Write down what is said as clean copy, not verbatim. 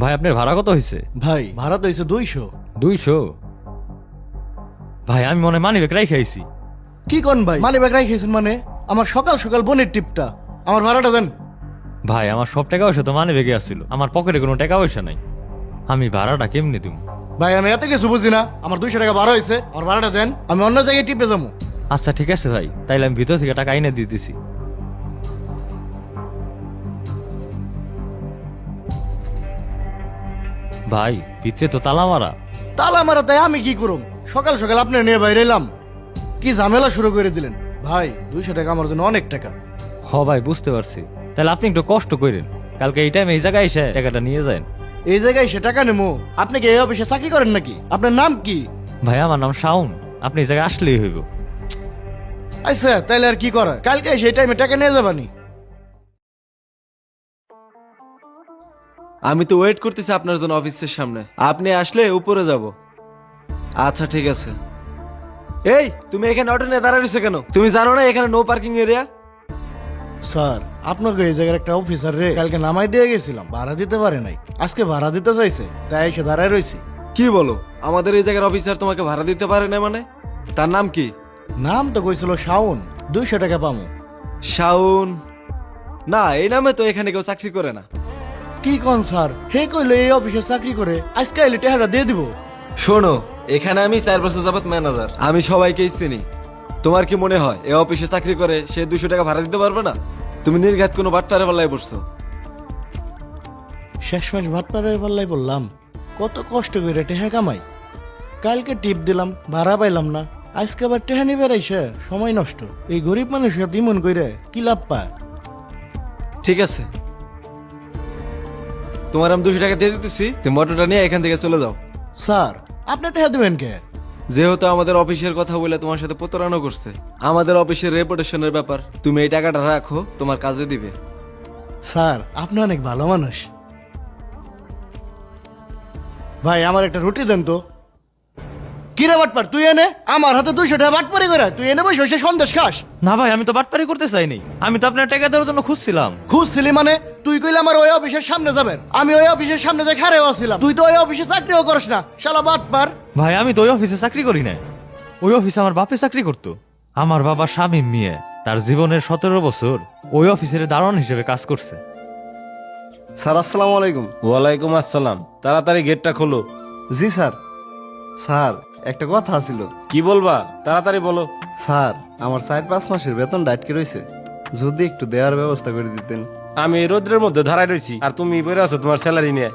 ভাই আপনার ভাড়া কত হয়েছে? ভাই ভাড়া তো হয়েছে 200। 200? ভাই আমি মনে মানি ব্যাগ রাই খাইছি। কি কোন ভাই, মানি ব্যাগ রাখিয়েছেন মানে? আমার সকাল সকাল বোনের টিপটা, আমার ভাড়াটা দেন। ভাই আমার সব টাকা পয়সা তো মানি ব্যাগে আসছিল, আমার পকেটে কোনো টাকা পয়সা নাই, আমি ভাড়াটা কেমনি দিব? ভাই আমি এত কিছু বুঝি না, আমার 200 টাকা ভাড়া হয়েছে, আমার ভাড়াটা দেন, আমি অন্য জায়গায় টিপে যাবো। আচ্ছা ঠিক আছে ভাই, তাইলে আমি ভিতর থেকে টাকা এনে দিয়ে দিছি। ভাই ভিতরে তো তালা মারা। তালা মারা তাই আমি কি করুম? সকাল সকাল আপনি নিয়ে বাইরে এলাম, কি ঝামেলা শুরু করে দিলেন। ভাই 200 টাকা আমার জন্য অনেক টাকা। হ ভাই বুঝতে পারছি, তাহলে আপনি একটু কষ্ট করেন, কালকে এই টাইমে এই জায়গায় এসে টাকাটা নিয়ে যান। এই জায়গায় সে টাকা নেবো? আপনি কি এই অফিসে চাকরি করেন নাকি? আপনার নাম কি? ভাই আমার নাম শাওন, আপনি এই জায়গায় আসলেই হইব। আচ্ছা তাইলে আর কি করার, কালকে সেই টাইমে টাকা নিয়ে যাবানি। আমি তো ওয়েট করতেছি আপনার জন্য অফিসের সামনে, আপনি আসলে উপরে যাব। আচ্ছা ঠিক আছে। এই তুমি এখানে অটো নিয়ে দাঁড়ায় রয়েছে কেন? তুমি জানো না এখানে নো পার্কিং এরিয়া? স্যার আপনাকে এই জায়গার একটা অফিসার রে কালকে নামাই দিয়ে গেছিলাম, ভাড়া দিতে পারে নাই, আজকে ভাড়া দিতে চাইছে, তাই এসে দাঁড়ায় রয়েছি। কি বলো, আমাদের এই জায়গার অফিসার তোমাকে ভাড়া দিতে পারে না মানে? তার নাম কি? নাম তো কইছিল শাওন, 200 টাকা পামু। শাউন? না, এই নামে তো এখানে কেউ চাকরি করে না। কি কোন স্যার, হে কইলো এই অফিসে চাকরি করে, আজকে এলে টাকাটা দিয়ে দিব। শোনো, এখানে আমি 4 বছর যাবত ম্যানেজার, আমি সবাইকেই চিনি। তোমার কি মনে হয় এই অফিসে চাকরি করে সে 200 টাকা ভাড়া দিতে পারবে না? তুমি নির্ঘাত কোনো বাটপারে পাল্লায় পড়ছো। শেষমেশ ভাটপাড়ের পাল্লাই বললাম, কত কষ্ট করে টেহা কামাই, কালকে টিপ দিলাম ভাড়া পাইলাম না, আজকে আবার টেহা নিবে রাইছে, সময় নষ্ট। এই গরিব মানুষের দিমন কইরে কি লাভ পায়? ঠিক আছে, তোমার আমি 200 টাকা দিয়ে দিতেছি, তুমি অটোটা নিয়ে এখান থেকে চলে যাও। স্যার আপনি টেহা দিবেন কে? যেহেতু আমাদের অফিসের কথা বলে তোমার সাথে প্রতারণা করছে, আমাদের অফিসের রেপুটেশনের ব্যাপার, তুমি এই টাকাটা রাখো, তোমার কাজে দিবে। স্যার আপনি অনেক ভালো মানুষ। ভাই আমার একটা রুটি দেন তো। কি রে বাটপার, তুই এনে আমার হাতে 200 টাকা বাটপারি করে তুই এনে বসে বসে সন্দেশ খাস? না ভাই আমি তো বাটপারি করতে চাইনি, আমি তো আপনার টাকা দেওয়ার জন্য খুঁজছিলাম। খুঁজছিলি মানে? তুই কইলে আমার ওই অফিসের সামনে যাবেন, আমি ওই অফিসের সামনে যে খারেও আছিলাম, তুই তো ওই অফিসে চাকরিও করিস না, শালা বাটপার। ভাই আমি তো ওই অফিসে চাকরি করি না, ওই অফিসে আমার বাপে চাকরি করতো। আমার বাবা শামীম মিয়া তার জীবনের 17 বছর ওই অফিসের দারোয়ান হিসেবে কাজ করছে। স্যার আসসালামু আলাইকুম। ওয়ালাইকুম আসসালাম, তাড়াতাড়ি গেটটা খোলো। জি স্যার। স্যার একটা কথা ছিল। কি বলবা, তাড়াতাড়ি বলো। স্যার আমার 4-5 মাসের বেতন আটকে রয়েছে, যদি একটু দেওয়ার ব্যবস্থা করে দিতেন। আমি এই রোদ্রের মধ্যে দাঁড়ায় রয়েছি আর তুমি বেরো আছো তোমার স্যালারি নিয়ে।